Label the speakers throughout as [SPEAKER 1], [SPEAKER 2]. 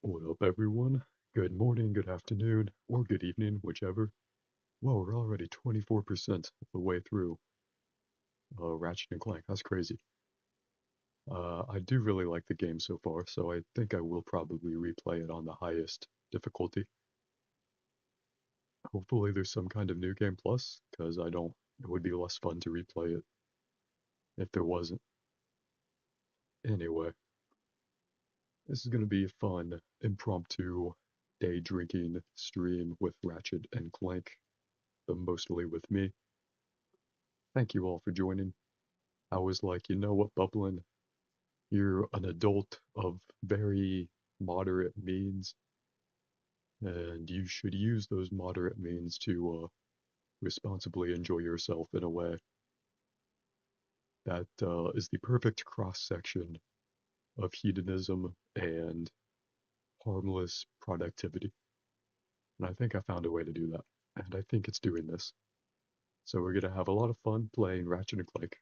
[SPEAKER 1] What up, everyone? Good morning, good afternoon, or good evening, whichever. Whoa, we're already 24% of the way through Ratchet and Clank. That's crazy. I do really like the game so far, so I think I will probably replay it on the highest difficulty. Hopefully, there's some kind of new game plus, because I don't. It would be less fun to replay it if there wasn't. Anyway, this is going to be a fun, impromptu day drinking stream with Ratchet and Clank, but mostly with me. Thank you all for joining. I was like, you know what, Bublin, you're an adult of very moderate means, and you should use those moderate means to responsibly enjoy yourself in a way that is the perfect cross section of hedonism and harmless productivity. And I think I found a way to do that, and I think it's doing this. So we're gonna have a lot of fun playing Ratchet and Clank,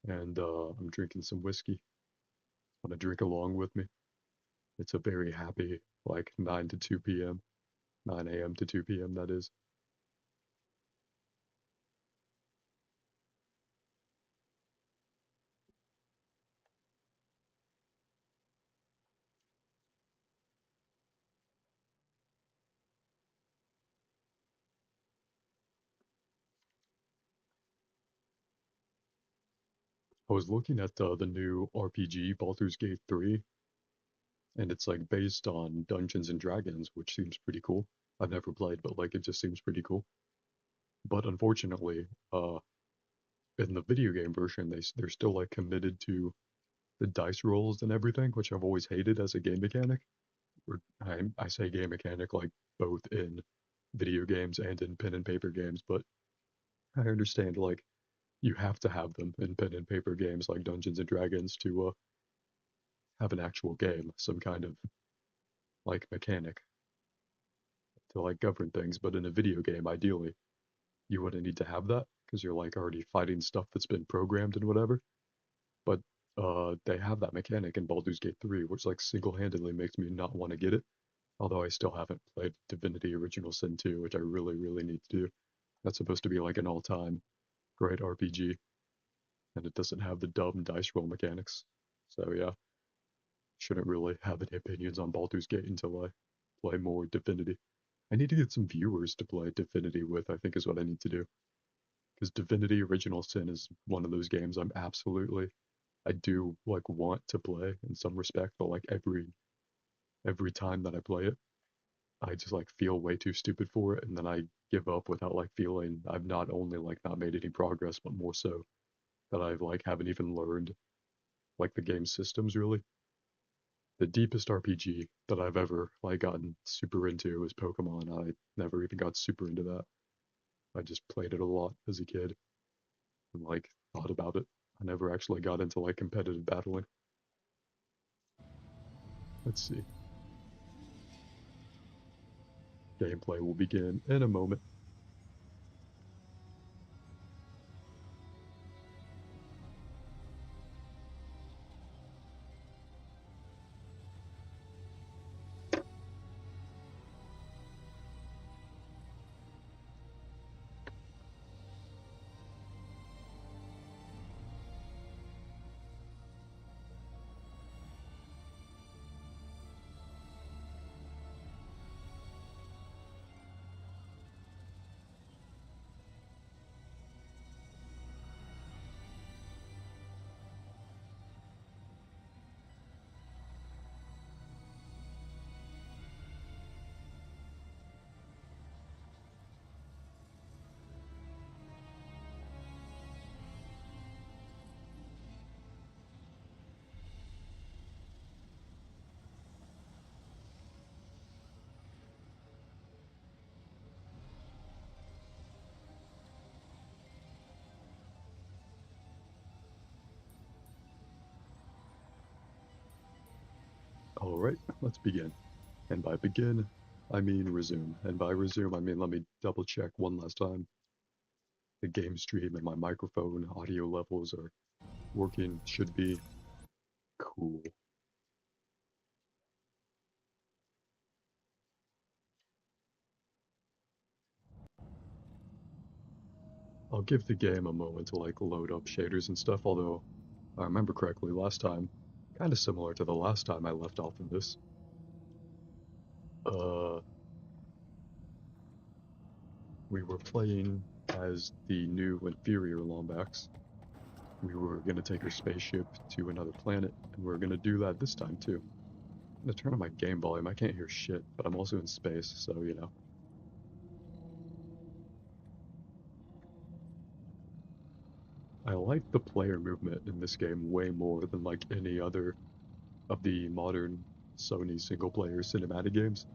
[SPEAKER 1] and I'm drinking some whiskey. Want to drink along with me? It's a very happy, like 9 to 2 p.m., 9 a.m. to 2 p.m., that is. I was looking at the new RPG, Baldur's Gate 3, and it's like based on Dungeons and Dragons, which seems pretty cool. I've never played, but like it just seems pretty cool. But unfortunately, in the video game version, they're still like committed to the dice rolls and everything, which I've always hated as a game mechanic. Or I say game mechanic like both in video games and in pen and paper games, but I understand like you have to have them in pen and paper games like Dungeons and Dragons to have an actual game, some kind of like mechanic to like govern things. But in a video game, ideally, you wouldn't need to have that because you're like already fighting stuff that's been programmed and whatever. But they have that mechanic in Baldur's Gate 3, which like single-handedly makes me not want to get it. Although I still haven't played Divinity Original Sin 2, which I really, really need to do. That's supposed to be like an all-time great RPG, and it doesn't have the dumb dice roll mechanics. So yeah, shouldn't really have any opinions on Baldur's Gate until I play more Divinity. I need to get some viewers to play Divinity with, I think is what I need to do. Because Divinity Original Sin is one of those games I do like want to play in some respect, but like every time that I play it, I just like feel way too stupid for it, and then I give up without like feeling I've not only like not made any progress, but more so that I've like haven't even learned like the game systems really. The deepest RPG that I've ever like gotten super into was Pokemon. I never even got super into that. I just played it a lot as a kid and like thought about it. I never actually got into like competitive battling. Let's see. Gameplay will begin in a moment. All right, let's begin. And by begin, I mean resume. And by resume, I mean let me double check one last time. The game stream and my microphone audio levels are working, should be cool. I'll give the game a moment to like load up shaders and stuff, although if I remember correctly last time, kind of similar to the last time I left off of this. We were playing as the new inferior Lombax. We were going to take our spaceship to another planet, and we're going to do that this time too. I'm going to turn on my game volume. I can't hear shit, but I'm also in space, so you know. I like the player movement in this game way more than like any other of the modern Sony single-player cinematic games,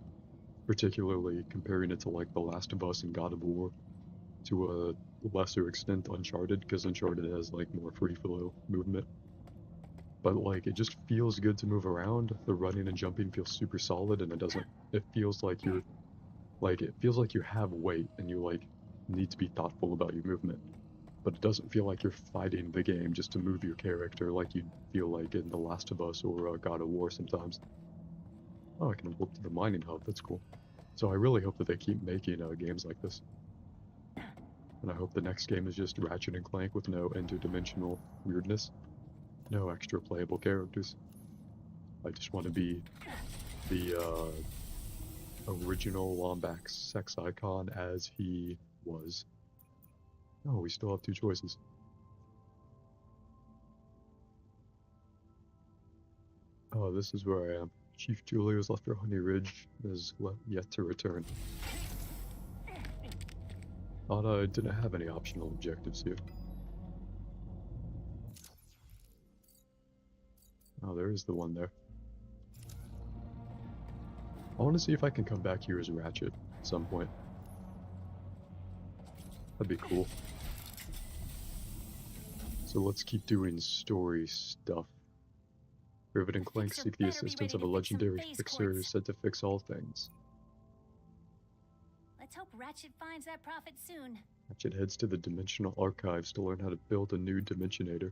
[SPEAKER 1] particularly comparing it to like The Last of Us and God of War, to a lesser extent Uncharted, because Uncharted has like more free-flow movement. But like it just feels good to move around. The running and jumping feels super solid, and it feels like you have weight and you like need to be thoughtful about your movement. But it doesn't feel like you're fighting the game just to move your character like you feel like in The Last of Us or God of War sometimes. Oh, I can walk to the mining hub, that's cool. So I really hope that they keep making games like this. And I hope the next game is just Ratchet and Clank with no interdimensional weirdness. No extra playable characters. I just want to be the original Lombax sex icon as he was. Oh, we still have two choices. Oh, this is where I am. Chief Julius left for Honey Ridge is yet to return. Thought I didn't have any optional objectives here. Oh, there is the one there. I want to see if I can come back here as Ratchet at some point. That'd be cool. So let's keep doing story stuff. Ratchet and Clank seek the assistance of a legendary fixer said to fix all things.
[SPEAKER 2] Let's hope Ratchet finds that prophet soon.
[SPEAKER 1] Ratchet heads to the Dimensional Archives to learn how to build a new Dimensionator.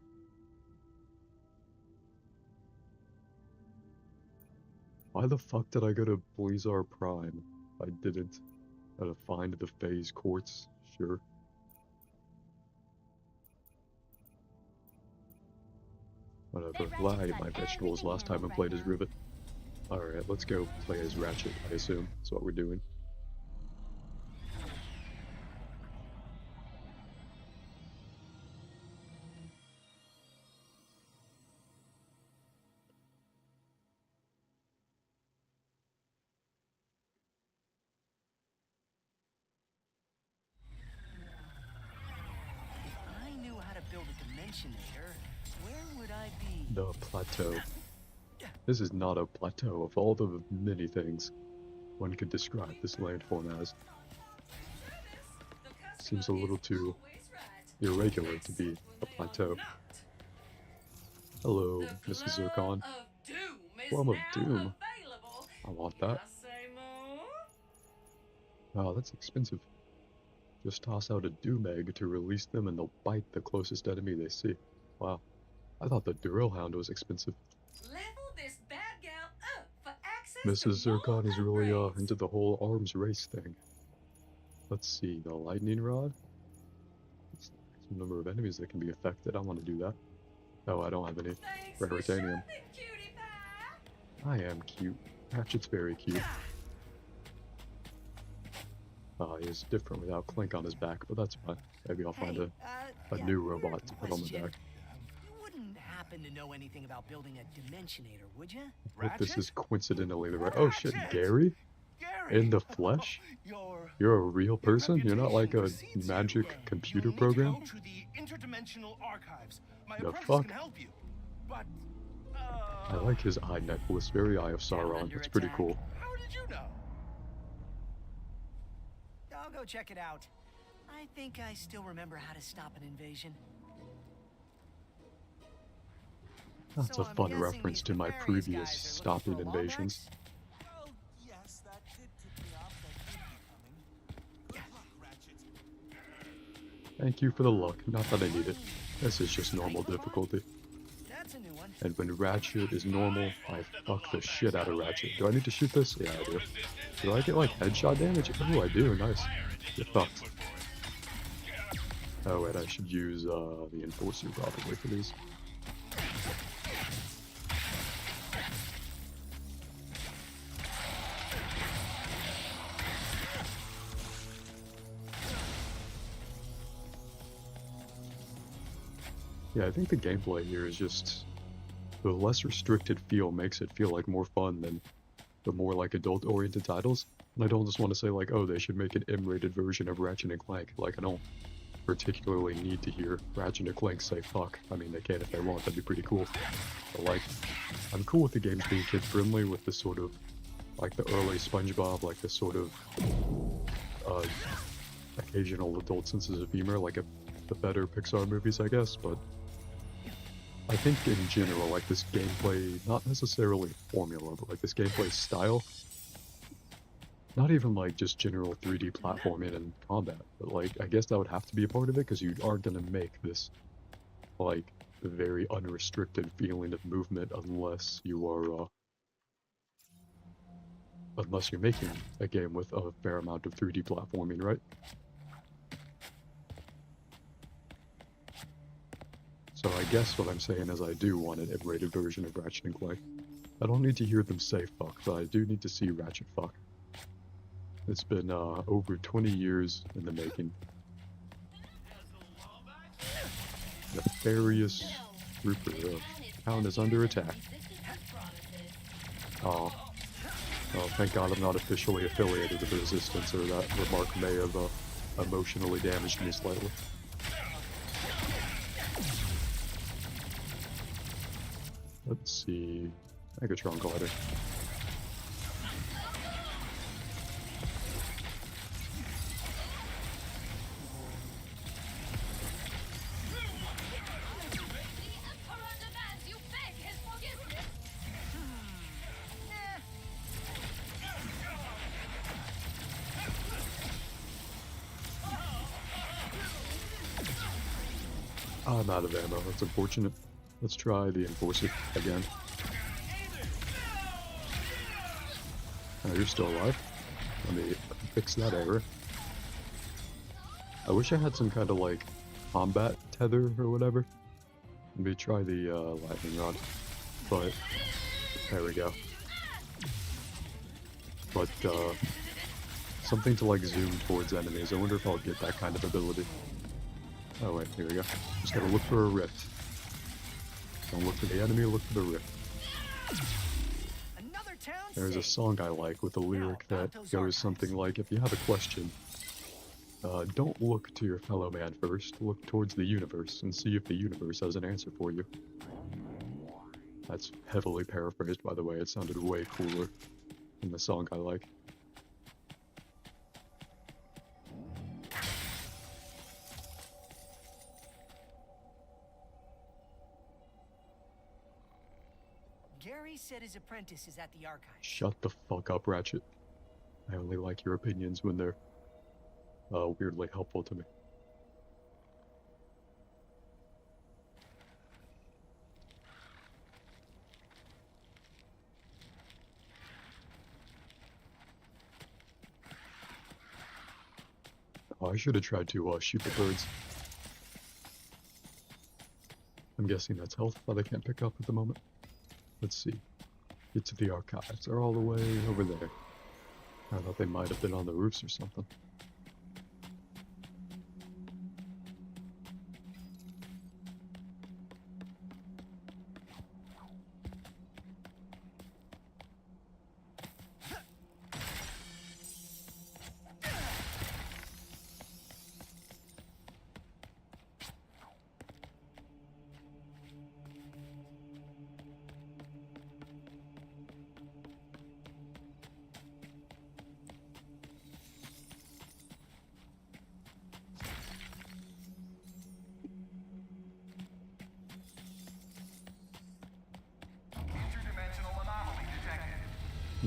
[SPEAKER 1] Why the fuck did I go to Blazar Prime? I didn't. Gotta find the phase quartz, sure. Whatever. Well, I ate my vegetables last time I played as Rivet. Alright, let's go play as Ratchet, I assume. That's what we're doing.
[SPEAKER 3] If I knew how to build a Dimensionator, where would I be?
[SPEAKER 1] The plateau. This is not a plateau of all the many things one could describe this landform as. Seems a little too irregular to be a plateau. Hello, Mrs. Zircon. Plum of Doom. I want that. Wow, that's expensive. Just toss out a Doom egg to release them and they'll bite the closest enemy they see. Wow. I thought the Drill Hound was expensive. Mrs. Zircon is really into the whole arms race thing. Let's see, the lightning rod? That's the number of enemies that can be affected. I want to do that. Oh, I don't have any raritanium. I am cute. Ratchet's very cute. He is different without Clank on his back, but that's fine. Maybe I'll find a new robot to put on the back.
[SPEAKER 3] You wouldn't happen to know anything about building a Dimensionator, would you?
[SPEAKER 1] I hope this is coincidentally the right. Oh shit, Gary? In the flesh? You're a real person? You're not like a magic computer program?
[SPEAKER 4] To the interdimensional archives. My
[SPEAKER 1] The
[SPEAKER 4] apprentice
[SPEAKER 1] fuck?
[SPEAKER 4] can help you. But
[SPEAKER 1] I like his eye necklace, very Eye of Sauron. It's pretty cool.
[SPEAKER 4] how did you know?
[SPEAKER 3] I'll go check it out. I think I still remember how to stop an invasion.
[SPEAKER 1] That's
[SPEAKER 3] So
[SPEAKER 1] a
[SPEAKER 3] I'm
[SPEAKER 1] fun
[SPEAKER 3] guessing
[SPEAKER 1] reference
[SPEAKER 3] these
[SPEAKER 1] to my
[SPEAKER 3] nefarious
[SPEAKER 1] previous
[SPEAKER 3] guys are looking
[SPEAKER 1] stopping
[SPEAKER 3] for a
[SPEAKER 1] invasions.
[SPEAKER 3] Lombax?
[SPEAKER 4] Well, yes, that did tip me off that you'd be coming. Good luck, Ratchet.
[SPEAKER 1] Thank you for the luck. Not that I need it. This is just normal difficulty.
[SPEAKER 3] That's a new one.
[SPEAKER 1] And when Ratchet is normal, I fuck the shit out of Ratchet. Do I need to shoot this? Yeah, I do. Do I get like headshot damage? Oh, I do. Nice. Get fucked. Oh, and I should use the Enforcer probably for these. Yeah, I think the gameplay here is just the less restricted feel makes it feel like more fun than the more like adult-oriented titles. And I don't just want to say like, oh, they should make an M-rated version of Ratchet and Clank. Like, I don't particularly need to hear Ratchet and Clank say fuck. I mean, they can if they want, that'd be pretty cool. But like, I'm cool with the games being kid-friendly with this sort of, like the early SpongeBob, like this sort of occasional adult senses of humor, like the better Pixar movies, I guess, but I think in general, like this gameplay, not necessarily formula, but like this gameplay style, not even like just general 3D platforming and combat, but like I guess that would have to be a part of it because you aren't gonna make this like very unrestricted feeling of movement unless you are unless you're making a game with a fair amount of 3D platforming, right? So I guess what I'm saying is I do want an M-rated version of Ratchet and Clank. I don't need to hear them say fuck, but I do need to see Ratchet fuck. It's been over 20 years in the making. Nefarious Rupert town is under attack. Oh, thank God I'm not officially affiliated with the Resistance, or that remark may have emotionally damaged me slightly. Let's see. Megatron Glider. I'm out of ammo. That's unfortunate. Let's try the Enforcer again. Oh, you're still alive. Let me fix that error. I wish I had some kind of like combat tether or whatever. Let me try the lightning rod. But there we go. But something to like zoom towards enemies. I wonder if I'll get that kind of ability. Oh wait, here we go. Just gotta look for a rift. Don't look for the enemy, look for the rift. There's a song I like with a lyric that goes something like, if you have a question, don't look to your fellow man first, look towards the universe and see if the universe has an answer for you. That's heavily paraphrased, by the way. It sounded way cooler than the song I like.
[SPEAKER 3] Gary said his apprentice is at the archive.
[SPEAKER 1] Shut the fuck up, Ratchet. I only like your opinions when they're weirdly helpful to me. Oh, I should have tried to shoot the birds. I'm guessing that's health that I can't pick up at the moment. Let's see. Get to the archives. They're all the way over there. I thought they might have been on the roofs or something.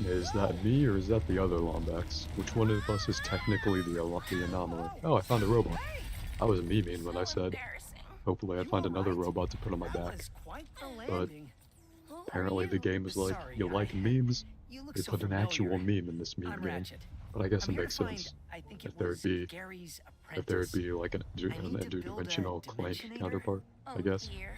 [SPEAKER 1] Is that me, or is that the other Lombax? Which one of us is technically the anomaly? Oh, I found a robot. I was memeing when I said, hopefully I'd find another robot to put on my back. But apparently the game is like, you like memes? They put an actual meme in this meme game. But I guess it makes sense if there'd be That there would
[SPEAKER 3] apprentice.
[SPEAKER 1] be like an
[SPEAKER 3] I need to build a
[SPEAKER 1] interdimensional Clank
[SPEAKER 3] dimensionator?
[SPEAKER 1] counterpart, I
[SPEAKER 2] Oh
[SPEAKER 1] guess.
[SPEAKER 2] dear.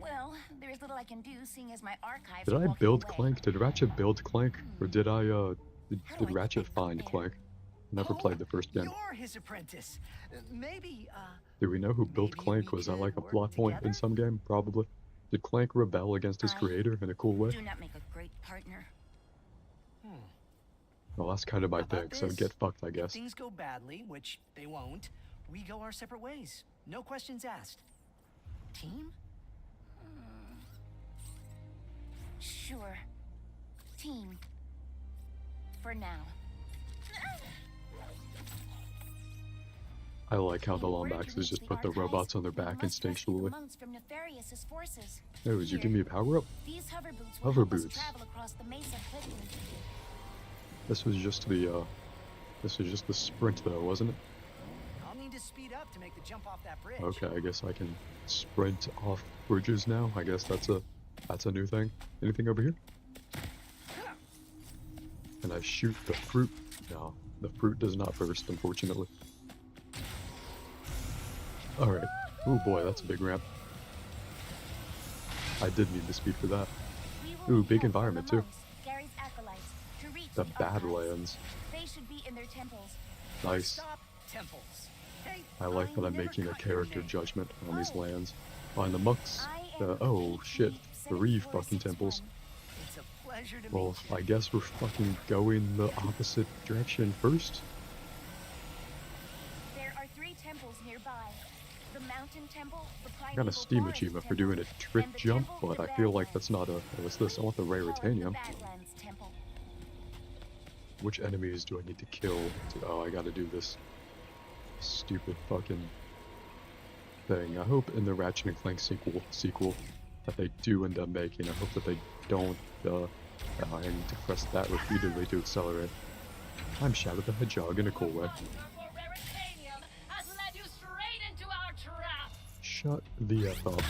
[SPEAKER 2] Well, there's little I can do, seeing as my archives
[SPEAKER 1] Did
[SPEAKER 2] are
[SPEAKER 1] I
[SPEAKER 2] walking
[SPEAKER 1] build
[SPEAKER 2] away.
[SPEAKER 1] Clank? Did Ratchet build Clank? Or did I,
[SPEAKER 2] How do
[SPEAKER 1] did
[SPEAKER 2] I get
[SPEAKER 1] Ratchet
[SPEAKER 2] that
[SPEAKER 1] find
[SPEAKER 2] there?
[SPEAKER 1] Clank? Never
[SPEAKER 3] Oh,
[SPEAKER 1] played the first game.
[SPEAKER 3] you're his apprentice. Maybe,
[SPEAKER 1] Do we know who built
[SPEAKER 3] maybe we
[SPEAKER 1] Clank? Was that
[SPEAKER 3] could
[SPEAKER 1] like a
[SPEAKER 3] work
[SPEAKER 1] plot point in
[SPEAKER 3] together?
[SPEAKER 1] some game? Probably. Did Clank rebel against his
[SPEAKER 2] I
[SPEAKER 1] creator in a cool way?
[SPEAKER 2] do not make a great partner.
[SPEAKER 1] Well, that's kind of my
[SPEAKER 3] How about
[SPEAKER 1] thing, so
[SPEAKER 3] this?
[SPEAKER 1] get fucked, I
[SPEAKER 3] If
[SPEAKER 1] guess.
[SPEAKER 3] things go badly, which they won't, we go our separate ways. No questions asked. Team?
[SPEAKER 2] Sure. Team. For now.
[SPEAKER 1] I like how the
[SPEAKER 2] In order to
[SPEAKER 1] Lombaxes
[SPEAKER 2] reach
[SPEAKER 1] just
[SPEAKER 2] the
[SPEAKER 1] put the
[SPEAKER 2] archives,
[SPEAKER 1] robots on their
[SPEAKER 2] we
[SPEAKER 1] back
[SPEAKER 2] must rescue the
[SPEAKER 1] instinctually.
[SPEAKER 2] monks from Nefarious' forces.
[SPEAKER 1] Hey, would you give me a power up?
[SPEAKER 2] These hover boots will
[SPEAKER 1] Hover
[SPEAKER 2] help us
[SPEAKER 1] boots.
[SPEAKER 2] travel across the mesa quickly.
[SPEAKER 1] This was just the sprint though, wasn't it?
[SPEAKER 3] I'll need to speed up to make the jump off that bridge.
[SPEAKER 1] Okay, I guess I can sprint off bridges now. I guess that's a new thing. Anything over here? Can I shoot the fruit? No, the fruit does not burst, unfortunately. Alright. Oh boy, that's a big ramp. I did need the speed for that.
[SPEAKER 2] We will
[SPEAKER 1] Ooh,
[SPEAKER 2] need
[SPEAKER 1] big
[SPEAKER 2] help from
[SPEAKER 1] environment,
[SPEAKER 2] the
[SPEAKER 1] too.
[SPEAKER 2] monks, Gary's acolytes, to reach
[SPEAKER 1] The
[SPEAKER 2] archives.
[SPEAKER 1] Badlands.
[SPEAKER 2] They should be in their temples.
[SPEAKER 1] Nice.
[SPEAKER 3] Stop temples. Hey,
[SPEAKER 1] I like that I'm
[SPEAKER 3] never
[SPEAKER 1] making a
[SPEAKER 3] caught your
[SPEAKER 1] character
[SPEAKER 3] name.
[SPEAKER 1] judgment on these
[SPEAKER 2] Oh.
[SPEAKER 1] lands. Find the monks.
[SPEAKER 2] I am
[SPEAKER 1] Oh shit, the Reeve
[SPEAKER 2] 87461.
[SPEAKER 1] fucking temples.
[SPEAKER 3] It's a pleasure to
[SPEAKER 1] Well,
[SPEAKER 3] meet you.
[SPEAKER 1] I guess we're fucking going the opposite direction first.
[SPEAKER 2] There are 3 temples nearby. The mountain temple, the
[SPEAKER 1] I got a
[SPEAKER 2] primeval
[SPEAKER 1] Steam
[SPEAKER 2] forest
[SPEAKER 1] achievement for
[SPEAKER 2] temple,
[SPEAKER 1] doing a trick
[SPEAKER 2] and the
[SPEAKER 1] jump,
[SPEAKER 2] temple
[SPEAKER 1] but
[SPEAKER 2] of
[SPEAKER 1] I
[SPEAKER 2] the
[SPEAKER 1] feel like that's
[SPEAKER 2] Badlands.
[SPEAKER 1] not a... What's this? I want the rare
[SPEAKER 2] Call it the
[SPEAKER 1] Ratanium.
[SPEAKER 2] Badlands temple.
[SPEAKER 1] Which enemies do I need to kill? Oh, I gotta do this stupid fucking thing. I hope in the Ratchet and Clank sequel that they do end up making. I hope that they don't, I need to press that repeatedly to accelerate. I'm Shadow the Hedgehog in a cool way. Shut the F up.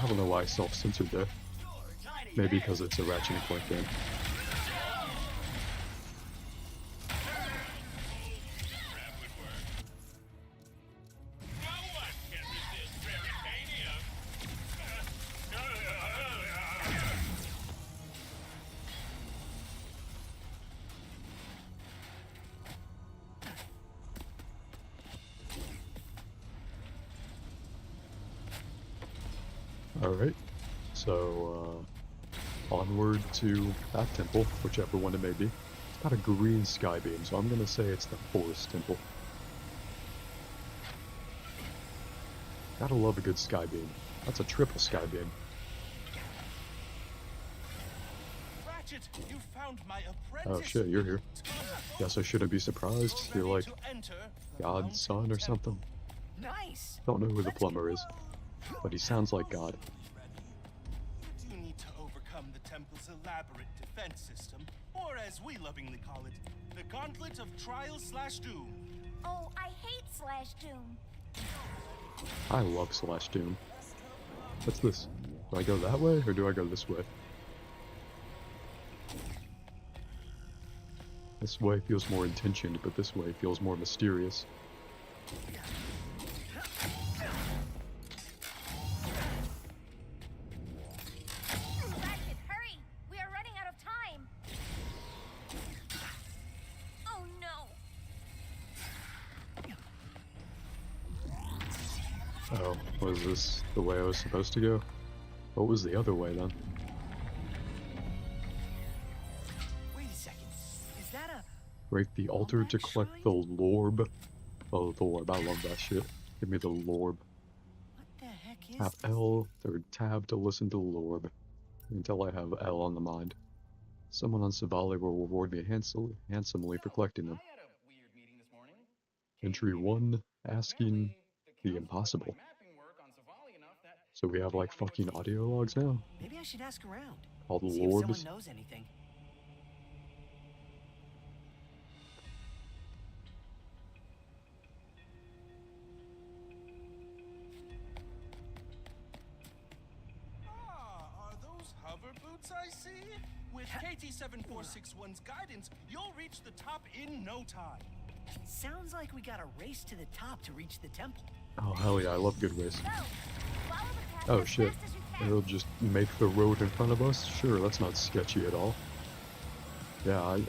[SPEAKER 1] I don't know why I self-censored there. Maybe because it's a Ratchet and Clank game. Alright, so onward to that temple, whichever one it may be. It's got a green sky beam, so I'm gonna say it's the Forest Temple. Gotta love a good sky beam. That's a triple sky beam.
[SPEAKER 4] Ratchet, you found my apprentice.
[SPEAKER 1] Oh shit, you're here. Guess I shouldn't be surprised. You're like
[SPEAKER 4] To enter the
[SPEAKER 1] God's
[SPEAKER 4] mountain
[SPEAKER 1] son or
[SPEAKER 4] temple.
[SPEAKER 1] something.
[SPEAKER 3] Nice.
[SPEAKER 1] Don't know who the plumber is, but he sounds like God.
[SPEAKER 4] You need to overcome the temple's elaborate defense system, or as we lovingly call it, the Gauntlet of Trial/Doom.
[SPEAKER 2] Oh, I hate Slash Doom.
[SPEAKER 1] I love Slash Doom. What's this? Do I go that way, or do I go this way? This way feels more intentioned, but this way feels more mysterious.
[SPEAKER 2] Ratchet, hurry! We are running out of time. Oh no!
[SPEAKER 1] Oh, was this the way I was supposed to go? What was the other way then?
[SPEAKER 3] Wait a second. Is that a...
[SPEAKER 1] Break the altar to collect the lorb. Oh, the lorb. I love that shit. Give me the lorb.
[SPEAKER 3] What the heck is
[SPEAKER 1] Tap
[SPEAKER 3] this?
[SPEAKER 1] L, third tab to listen to the lorb. Until I have L on the mind. Someone on Savali will reward me handsomely for collecting them.
[SPEAKER 5] I had a weird meeting this morning.
[SPEAKER 1] Entry 1, asking the impossible.
[SPEAKER 5] Mapping work on Savali enough that
[SPEAKER 1] So we have like fucking audio logs now.
[SPEAKER 3] Maybe I should ask around.
[SPEAKER 1] All the
[SPEAKER 3] See if someone
[SPEAKER 1] lorbs.
[SPEAKER 3] knows anything.
[SPEAKER 4] Are those hover boots I see? With KT-7461's guidance, you'll reach the top in no time.
[SPEAKER 3] Sounds like we gotta race to the top to reach the temple.
[SPEAKER 1] Oh hell yeah, I love good race.
[SPEAKER 2] Go! Follow the path
[SPEAKER 1] Oh
[SPEAKER 2] as
[SPEAKER 1] shit.
[SPEAKER 2] fast as you can.
[SPEAKER 1] It'll just make the road in front of us? Sure, that's not sketchy at all. Yeah, I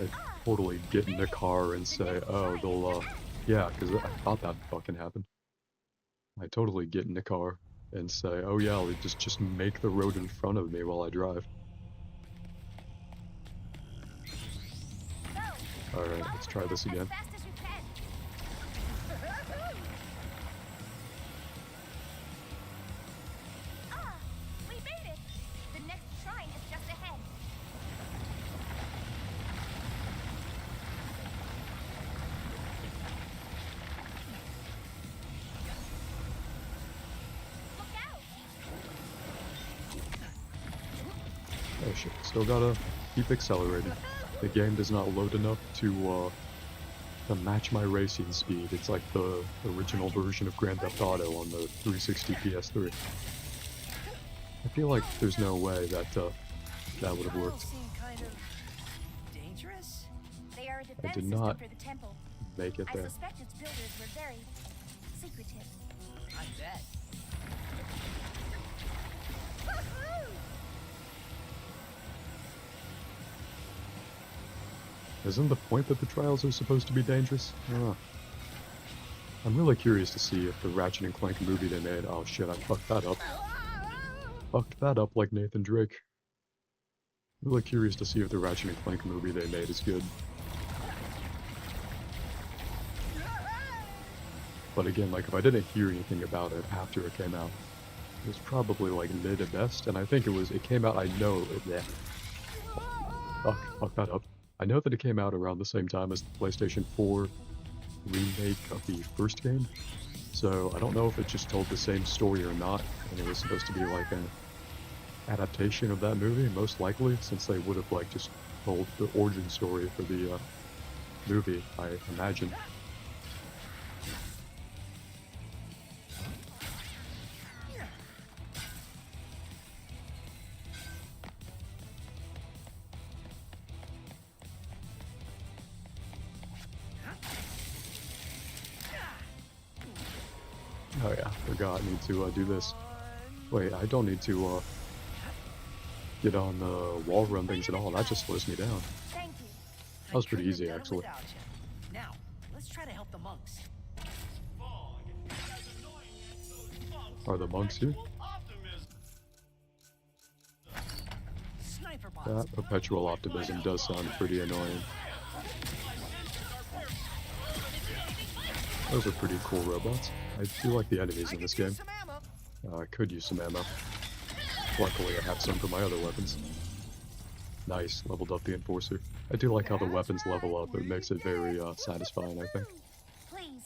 [SPEAKER 1] totally get in the car and say, oh, they'll, yeah, because I thought that'd fucking happen. I totally get in the car and say, oh yeah, I'll just make the road in front of me while I drive.
[SPEAKER 2] Go!
[SPEAKER 1] Alright,
[SPEAKER 2] Follow
[SPEAKER 1] let's
[SPEAKER 2] the
[SPEAKER 1] try
[SPEAKER 2] path
[SPEAKER 1] this
[SPEAKER 2] as
[SPEAKER 1] again.
[SPEAKER 2] fast as you can. Ah, we made it. The next shrine is just ahead. Look out!
[SPEAKER 1] Oh shit, still gotta keep accelerating. The game does not load enough to match my racing speed. It's like the original version of Grand Theft Auto on the 360 PS3. I feel like there's no way that that would have
[SPEAKER 3] Trials
[SPEAKER 1] worked.
[SPEAKER 3] seem kind of dangerous.
[SPEAKER 2] They are a
[SPEAKER 1] I
[SPEAKER 2] defense
[SPEAKER 1] did
[SPEAKER 2] system
[SPEAKER 1] not
[SPEAKER 2] for the temple.
[SPEAKER 1] make it
[SPEAKER 2] I
[SPEAKER 1] there.
[SPEAKER 2] suspect its builders were very secretive.
[SPEAKER 3] I bet.
[SPEAKER 1] Isn't the point that the trials are supposed to be dangerous? I'm really curious to see if the Ratchet and Clank movie they made. Oh shit, I fucked that up. Fucked that up like Nathan Drake. Really curious to see if the Ratchet and Clank movie they made is good. But again, like if I didn't hear anything about it after it came out, it was probably like mid at best, and I think it came out, I know, yeah. Fuck that up. I know that it came out around the same time as the PlayStation 4 remake of the first game, so I don't know if it just told the same story or not, and it was supposed to be like an adaptation of that movie, most likely, since they would have like just told the origin story for the movie, I imagine. Oh yeah, forgot, I need to do this. Wait, I don't need to get on the wall run things at all, that just slows me down.
[SPEAKER 2] Thank you.
[SPEAKER 1] That was pretty
[SPEAKER 3] I couldn't
[SPEAKER 1] easy,
[SPEAKER 3] have done it
[SPEAKER 1] actually.
[SPEAKER 3] without you. Now, let's try to help the monks.
[SPEAKER 1] Are the monks here?
[SPEAKER 3] Sniper bots.
[SPEAKER 1] That perpetual optimism does sound pretty annoying. Those are pretty cool robots. I do like the enemies in this game.
[SPEAKER 3] Some ammo.
[SPEAKER 1] I could use some ammo. Luckily I have some for my other weapons. Nice, leveled up the Enforcer. I do like how the weapons level up, it makes it very satisfying, I think.
[SPEAKER 2] Please,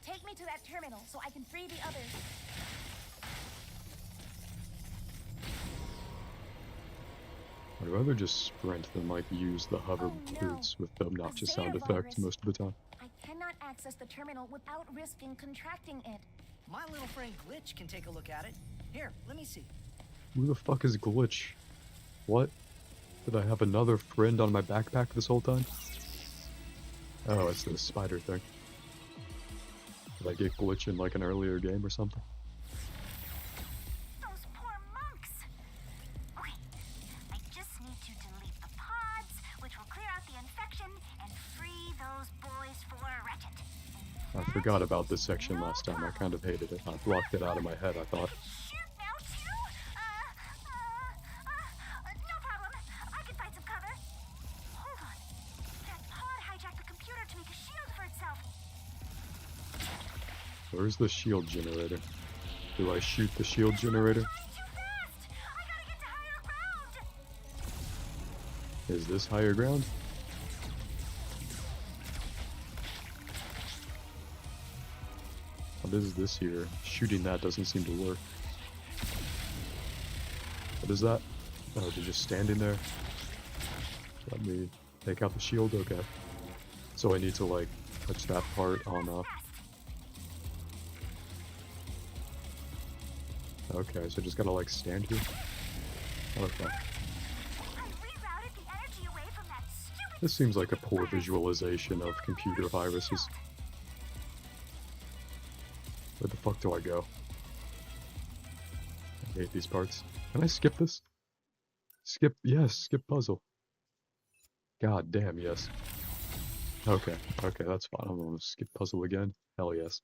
[SPEAKER 2] take me to that terminal so I can free the others.
[SPEAKER 1] I'd rather just sprint than like use the hover
[SPEAKER 2] Oh, no.
[SPEAKER 1] boots with the obnoxious
[SPEAKER 2] A
[SPEAKER 1] sound
[SPEAKER 2] Zeta
[SPEAKER 1] effects
[SPEAKER 2] virus.
[SPEAKER 1] most of the time.
[SPEAKER 2] I cannot access the terminal without risking contracting it.
[SPEAKER 3] My little friend Glitch can take a look at it. Here, let me see.
[SPEAKER 1] Who the fuck is Glitch? What? Did I have another friend on my backpack this whole time? Oh, it's the spider thing. Did I get Glitch in like an earlier game or something?
[SPEAKER 2] Those poor monks! Okay, I just need to delete the pods, which will clear out the infection and free those boys for Ratchet.
[SPEAKER 1] I forgot about this section last time. I kind of hated it. I blocked it out of my head, I thought.
[SPEAKER 2] Shoot now, too? No problem. I can find some cover. Hold on. That pod hijacked the computer to make a shield for itself.
[SPEAKER 1] Where's the shield generator? Do I shoot the shield generator?
[SPEAKER 2] Too fast! I gotta get to higher ground!
[SPEAKER 1] Is this higher ground? What is this here? Shooting that doesn't seem to work. What is that? Oh, they're just standing there. Let me take out the shield, okay. So I need to like touch that part on Okay, so just gotta like stand here. Okay.
[SPEAKER 2] I rerouted the energy away from that stupid.
[SPEAKER 1] This seems like a poor visualization of computer viruses. Where the fuck do I go? I hate these parts. Can I skip this? Skip, yes, skip puzzle. God damn, yes. Okay, okay, that's fine. I'm gonna skip puzzle again. Hell yes.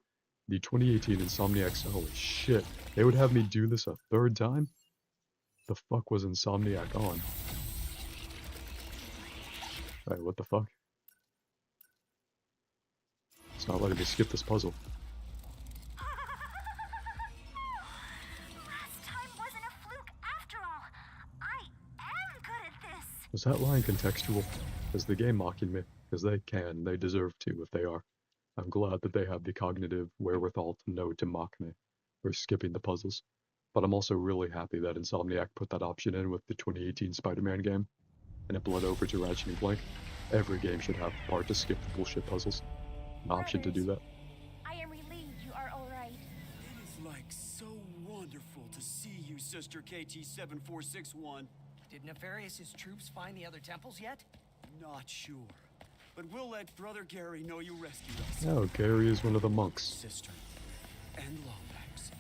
[SPEAKER 1] The 2018 Insomniacs, holy shit. They would have me do this a third time? The fuck was Insomniac on? Alright, what the fuck? It's not letting me skip this puzzle.
[SPEAKER 2] Last time wasn't a fluke after all. I am good at this.
[SPEAKER 1] Was that line contextual? Is the game mocking me? Because they deserve to if they are. I'm glad that they have the cognitive wherewithal to know to mock me for skipping the puzzles. But I'm also really happy that Insomniac put that option in with the 2018 Spider-Man game, and it bled over to Ratchet and Clank. Every game should have the part to skip the bullshit puzzles. An option to do that.
[SPEAKER 2] I am relieved you are alright.
[SPEAKER 6] It is like so wonderful to see you, Sister KT-7461.
[SPEAKER 3] Did Nefarious' troops find the other temples yet?
[SPEAKER 6] Not sure, but we'll let Brother Gary know you rescued us.
[SPEAKER 1] Oh, Gary is one of the monks.
[SPEAKER 6] Sister and Lombax.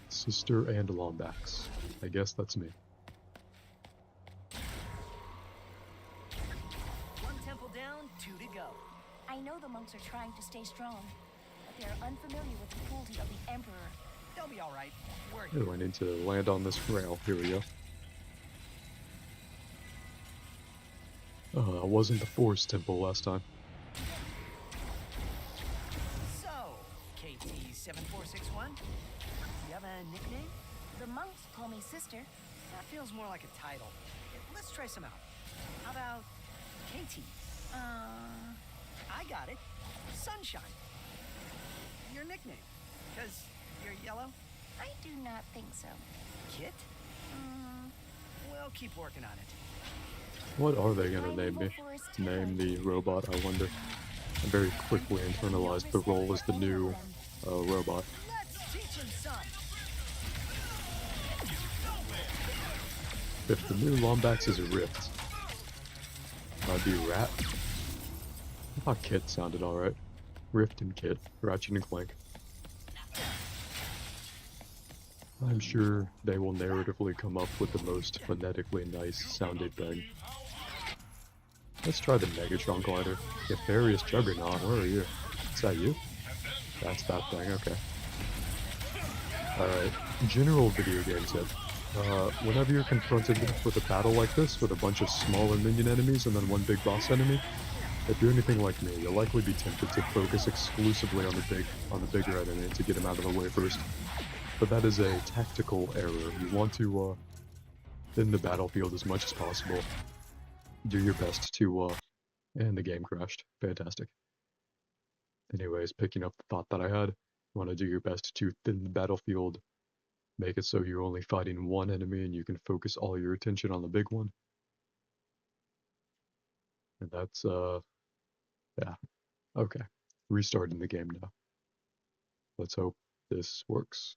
[SPEAKER 1] Sister and Lombax. I guess that's me.
[SPEAKER 3] One temple down, 2 to go.
[SPEAKER 2] I know the monks are trying to stay strong, but they are unfamiliar with the cruelty of the Emperor.
[SPEAKER 3] They'll be all right. We're
[SPEAKER 1] Oh, I need to land on this rail. Here we go. It wasn't the Forest Temple last time.
[SPEAKER 3] So, KT-7461, you have a nickname?
[SPEAKER 2] The monks call me sister.
[SPEAKER 3] That feels more like a title. Let's try some out. How about KT? I got it. Sunshine. Your nickname. Because you're yellow?
[SPEAKER 2] I do not think so.
[SPEAKER 3] Kit? We'll keep working on it.
[SPEAKER 1] What are they gonna name me? Name the robot, I wonder. I very quickly internalized the role as the new robot.
[SPEAKER 3] Let's teach him some.
[SPEAKER 1] If the new Lombax is a Rift, I'd be Rat. I thought Kit sounded alright. Rift and Kit, Ratchet and Clank. I'm sure they will narratively come up with the most phonetically nice sounding thing. Let's try the Megatron glider. Nefarious Juggernaut, where are you? Is that you? That's that thing, okay. Alright, general video game tip. Whenever you're confronted with a battle like this, with a bunch of smaller minion enemies and then one big boss enemy, if you're anything like me, you'll likely be tempted to focus exclusively on the bigger enemy to get him out of the way first. But that is a tactical error. You want to thin the battlefield as much as possible. Do your best to and the game crashed. Fantastic. Anyways, picking up the thought that I had, you want to do your best to thin the battlefield, make it so you're only fighting one enemy and you can focus all your attention on the big one. And that's yeah. Okay. Restarting the game now. Let's hope this works.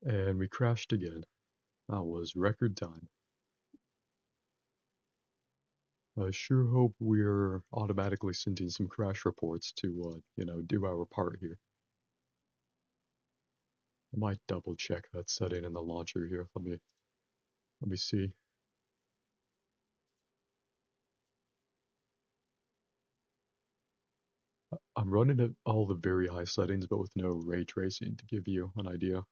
[SPEAKER 1] And we crashed again. That was record time. I sure hope we're automatically sending some crash reports to, do our part here. I might double check that setting in the launcher here. Let me see. I'm running at all the very high settings, but with no ray tracing to give you an idea.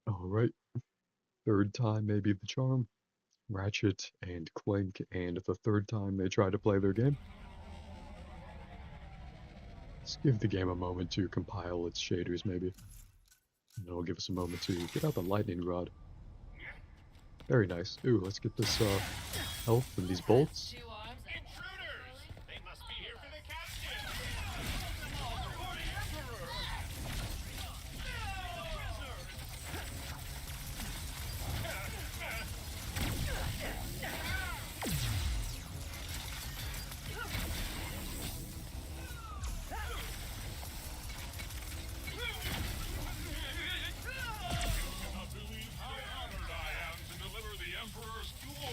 [SPEAKER 1] Alright, third time may be the charm. Ratchet and Clank, and the third time they try to play their game. Let's give the game a moment to compile its shaders, maybe. And it'll give us a moment to get out the lightning rod. Very nice. Ooh, let's get this health and these bolts.